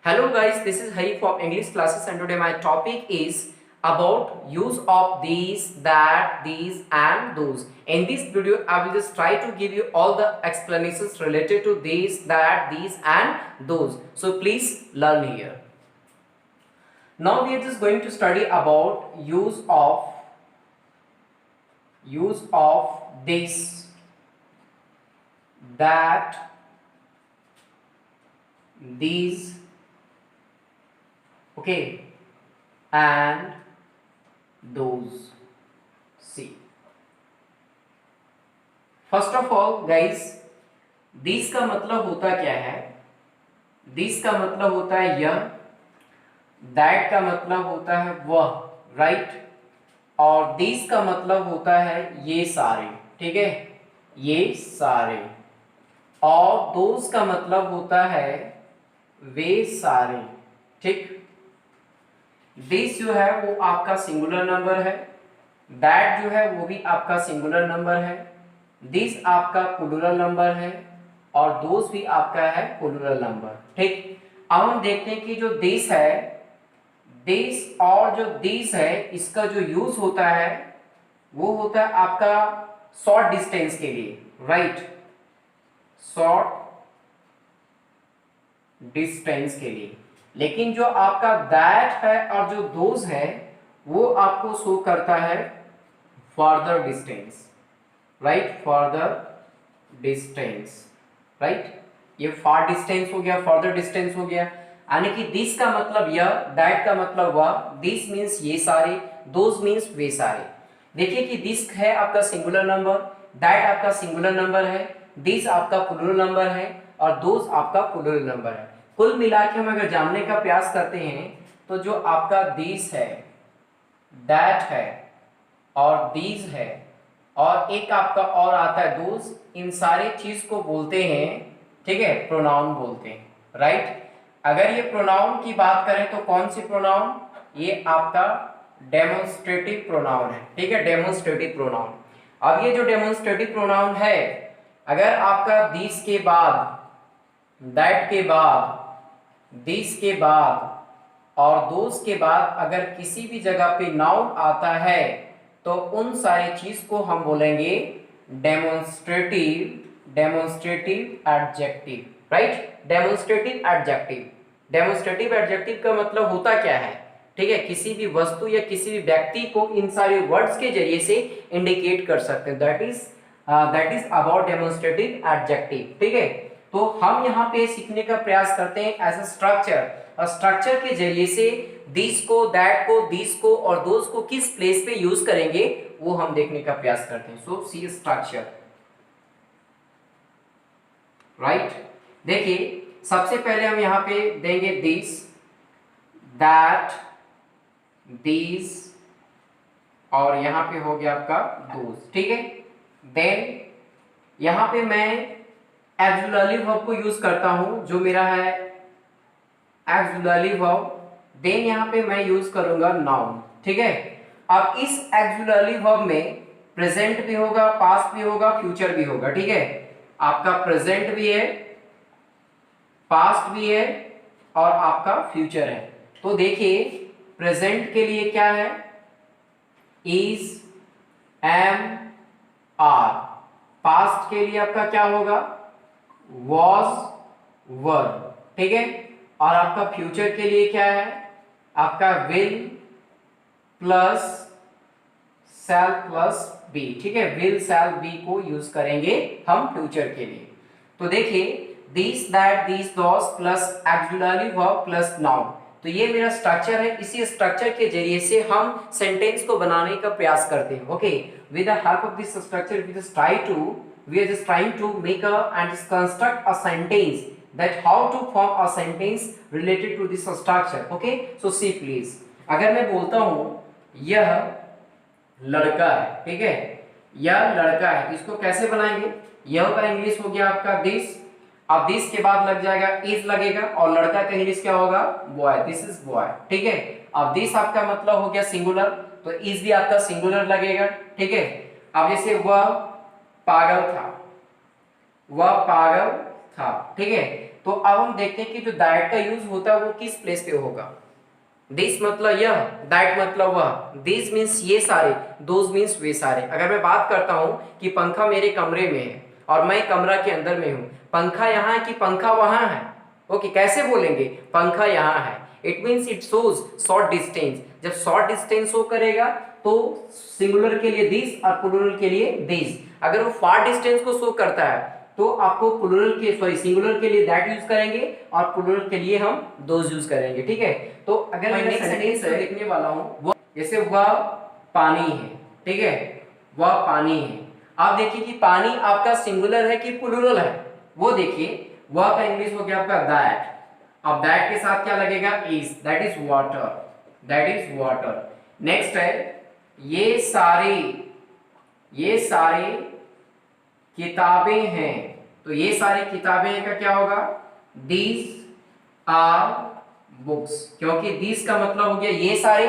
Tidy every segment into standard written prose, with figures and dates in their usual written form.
Hello guys, this is Hari from English classes and today my topic is about use of these, that, these and those. In this video, I will just try to give you all the explanations related to these, that, these and those. So please learn here. Now we are just going to study about use of this, that, these, okay, and those. See, first of all guys, this का मतलब होता क्या है? This का मतलब होता है यह, दैट का मतलब होता है वह, राइट, और दिस का मतलब होता है ये सारे, ठीक है, ये सारे, और दोस का मतलब होता है वे सारे, ठीक। दिस जो है वो आपका सिंगुलर नंबर है, दैट जो है वो भी आपका सिंगुलर नंबर है, दिस आपका प्लूरल नंबर है, और दोस भी आपका है प्लूरल नंबर, ठीक। अब हम देखते हैं कि जो दिस है, दिस और जो दिस है, इसका जो यूज होता है वो होता है आपका शॉर्ट डिस्टेंस के लिए, राइट, शॉर्ट डिस्टेंस के लिए। लेकिन जो आपका दैट है और जो दोज है वो आपको शो करता है further distance, right, further distance, right. ये फार डिस्टेंस हो गया, फर्दर डिस्टेंस हो गया, यानी कि दिस का मतलब यह, दैट का मतलब वह, दिस मीन्स ये सारे, दोज मीन्स वे सारे। देखिए कि दिस है आपका सिंगुलर नंबर, दैट आपका सिंगुलर नंबर है, दिस आपका प्लूरल नंबर है, और दोज आपका प्लूरल नंबर है। कुल मिला के हम अगर जानने का प्रयास करते हैं तो जो आपका दिस है, दैट है, और दीज है, और एक आपका और आता है दोज, इन सारे चीज को बोलते हैं, ठीक है, प्रोनाउन बोलते हैं, राइट। अगर ये प्रोनाउन की बात करें तो कौन सी प्रोनाउन? ये आपका डेमोन्स्ट्रेटिव प्रोनाउन है, ठीक है, डेमोन्स्ट्रेटिव प्रोनाउन। अब ये जो डेमोन्स्ट्रेटिव प्रोनाउन है, अगर आपका दिस के बाद, दैट के बाद, दिस के बाद और दोस के बाद अगर किसी भी जगह पे नाउन आता है तो उन सारी चीज को हम बोलेंगे demonstrative adjective, right, demonstrative adjective. Demonstrative adjective का मतलब होता क्या है? ठीक है, किसी भी वस्तु या किसी भी व्यक्ति को इन सारे वर्ड्स के जरिए से इंडिकेट कर सकते हैं, that is about demonstrative adjective, ठीक है। तो हम यहाँ पे सीखने का प्रयास करते हैं एज अ स्ट्रक्चर, और स्ट्रक्चर के जरिए से दिस को, दैट को, दिस को और दोस को किस प्लेस पे यूज करेंगे वो हम देखने का प्रयास करते हैं। सो सी स्ट्रक्चर, राइट। देखिए सबसे पहले हम यहाँ पे देंगे दिस, दैट, दिस, और यहाँ पे हो गया आपका दोस, ठीक है। देन यहाँ पे मैं एक्सुलरी वर्ब को यूज करता हूं, जो मेरा है एक्सुलरी वर्ब। देन यहाँ पे मैं यूज करूंगा नाउन, ठीक है। अब इस एक्सुलरी वर्ब में प्रेजेंट भी होगा, पास्ट भी होगा, फ्यूचर भी होगा, ठीक है। आपका प्रेजेंट भी है, पास्ट भी है, और आपका फ्यूचर है। तो देखिए प्रेजेंट के लिए क्या है? Is, M, are. पास्ट के लिए आपका क्या होगा? वॉज, वर, ठीक है। और आपका फ्यूचर के लिए क्या है? आपका will plus shall plus be, ठीक है, विल शैल बी को यूज करेंगे हम फ्यूचर के लिए। तो देखिए this, that, this, those plus auxiliary verb plus noun, तो ये मेरा स्ट्रक्चर है। इसी स्ट्रक्चर के जरिए से हम सेंटेंस को बनाने का प्रयास करते हैं, okay. With the help of this structure we are just trying to make and construct a sentence, that how to form a sentence related to this structure, okay। so see please, अगर मैं बोलता हूं यह लड़का है, ठीक है, यह लड़का है, तो इसको कैसे बनाएंगे? यह का इंग्लिश हो गया आपका दिस, अब दिस के बाद लग जाएगा इज लगेगा, और लड़का का इंग्लिश क्या होगा? बॉय, दिस इज बॉय, ठीक है। अब दिस आपका मतलब हो गया सिंगुलर, तो इज भी आपका सिंगुलर लगेगा, ठीक है। अब जैसे वह पागल था, वह पागल था, ठीक है। तो अब हम देखते हैं कि जो दैट का यूज होता है वो किस प्लेस पे होगा। दिस मतलब यह, दैट मतलब वह, दिस मीन्स ये सारे, दोज मीन्स वे सारे। अगर मैं बात करता हूं कि पंखा मेरे कमरे में है और मैं कमरा के अंदर में हूं, पंखा यहाँ है कि पंखा वहां है, ओके कैसे बोलेंगे, पंखा यहाँ है, it means it shows short distance. जब शॉर्ट डिस्टेंस शो करेगा तो सिंगुलर के लिए दिस और प्लूरल के लिए दिस। अगर वो फार डिस्टेंस को शो करता है तो आपको प्लूरल के सॉरी सिंगुलर के लिए दैट यूज करेंगे और प्लूरल के लिए हम दोज यूज करेंगे, ठीक है। तो अगर मैं नेक्स्ट सेंटेंस लिखने वाला हूं, वो जैसे वह पानी है, ठीक है, वह पानी है। आप देखिए कि पानी आपका सिंगुलर है कि प्लूरल है, वो देखिए, वह का इंग्लिश हो गया आपका दैट। अब दैट के साथ क्या लगेगा, is, that is water, that is water. Next है ये सारी किताबें हैं, तो ये सारी किताबें हैं का क्या होगा, दीज आर बुक्स, क्योंकि दीज का मतलब हो गया ये सारे,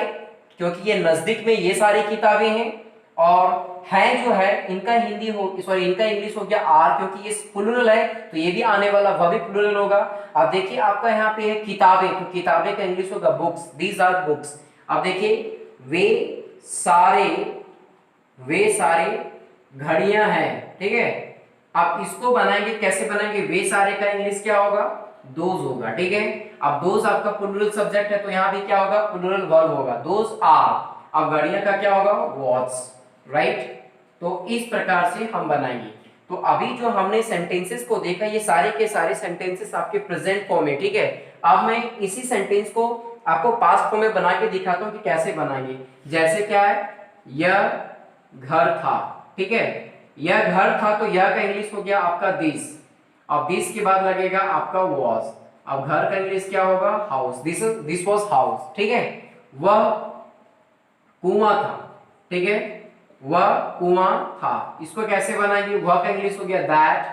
क्योंकि ये नजदीक में ये सारी किताबें हैं, और हैं जो है इनका हिंदी हो सॉरी इनका इंग्लिश हो गया आर, क्योंकि ये प्लूरल है तो ये भी आने वाला वह भी प्लूरल होगा। अब देखिए आपका यहाँ पे है किताबें, तो किताबें का इंग्लिश होगा बुक्स, दीज आर बुक्स। अब देखिए वे सारे घड़ियां हैं, ठीक है। अब इसको बनाएंगे, कैसे बनाएंगे, वे सारे का इंग्लिश क्या होगा, दोज होगा, ठीक है। अब दोज आपका प्लूरल सब्जेक्ट है तो यहाँ भी क्या होगा, प्लूरल वर्ब होगा, दोज आर। अब घड़ियां का क्या होगा, वॉच, राइट। तो इस प्रकार से हम बनाएंगे। तो अभी जो हमने सेंटेंसेस को देखा, ये सारे के सारे सेंटेंसेस आपके प्रेजेंट फॉर्म में, ठीक है। अब मैं इसी सेंटेंस को आपको पास्ट फॉर्म में बना के दिखाता हूं कि कैसे बनाएंगे। जैसे क्या है, यह घर था, ठीक है, यह घर था, तो यह का इंग्लिश हो गया आपका दिस। अब दिस के बाद लगेगा आपका वॉज। अब घर का इंग्लिश क्या होगा, हाउस, दिस वॉज हाउस, ठीक है। वह कुआं था, ठीक है, वह कुआं था। इसको कैसे बनाएंगे, वह का इंग्लिश हो गया दैट।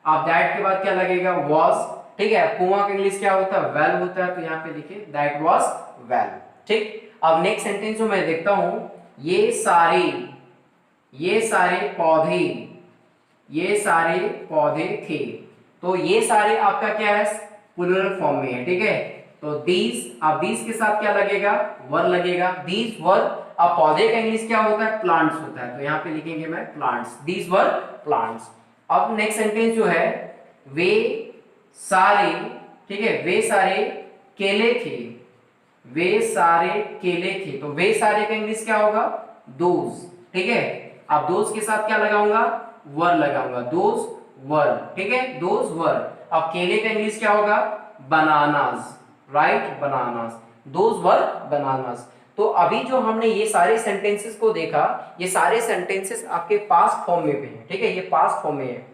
अब दैट के बाद क्या लगेगा, वॉज, ठीक है। कुआं का इंग्लिश क्या होता है, वेल होता है, तो यहाँ पे लिखिए दैट वॉज वेल, ठीक। अब नेक्स्ट सेंटेंस जो मैं देखता हूं, ये सारे पौधे थे, तो ये सारे आपका क्या है, प्लूरल फॉर्म में है, ठीक है। तो दीज, अब दीज के साथ क्या लगेगा, वर लगेगा, दीज वर। अब पौधे का इंग्लिश क्या होता है, प्लांट्स होता है, तो यहाँ पे लिखेंगे मैं प्लांट्स, दीज वर प्लांट्स। अब नेक्स्ट सेंटेंस जो है, वे सारे, ठीक है, वे सारे केले थे, तो वे सारे का इंग्लिश क्या होगा, दोज, ठीक है। अब दोज के साथ क्या लगाऊंगा, वर लगाऊंगा, दोज वर, ठीक है, दोज वर। अब केले का इंग्लिश क्या होगा, bananas, right, bananas, those were bananas. तो अभी जो हमने ये सारे सेंटेंसेस को देखा, ये सारे सेंटेंसेस आपके पास्ट फॉर्म में हैं, ठीक है, ये पास्ट फॉर्म में है।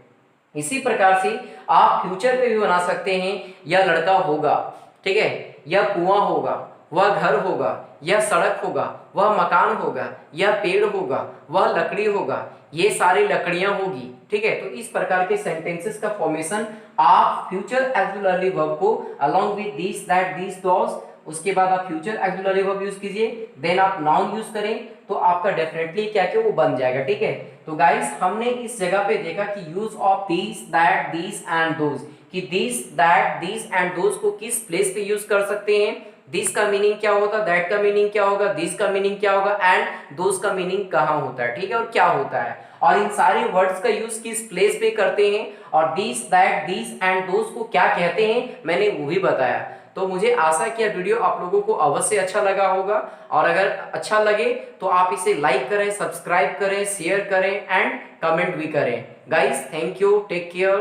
इसी प्रकार से आप फ्यूचर पे भी बना सकते हैं, यह लड़का होगा, ठीक है, यह कुआं होगा, वह घर होगा, यह सड़क होगा, वह मकान होगा, यह पेड़ होगा, वह लकड़ी होगा, ये सारी लकड़ियां होगी, ठीक है। तो इस प्रकार के सेंटेंसेस का फॉर्मेशन आप फ्यूचर ऑक्सिलरी वर्ब को along with this that this those, उसके बाद आप फ्यूचर ऑक्सिलरी वर्ब यूज कीजिए, देन आप नाउन यूज करें, तो आपका डेफिनेटली क्या क्या वो बन जाएगा, ठीक है। तो गाइस हमने इस जगह पे देखा कि use of this that this and those, कि this that this and those को किस प्लेस पे यूज कर सकते हैं। दिस का मीनिंग क्या होता है, दैट का मीनिंग क्या होगा, दिस का मीनिंग क्या होगा, एंड दोस का मीनिंग कहाँ होता है, ठीक है, और क्या होता है, और इन सारे वर्ड्स का यूज किस प्लेस पे करते हैं, और this that this and those को क्या कहते हैं, मैंने वो भी बताया। तो मुझे आशा है कि यह वीडियो आप लोगों को अवश्य अच्छा लगा होगा, और अगर अच्छा लगे तो आप इसे लाइक करें, सब्सक्राइब करें, शेयर करें एंड कमेंट भी करें। Guys thank you, take care.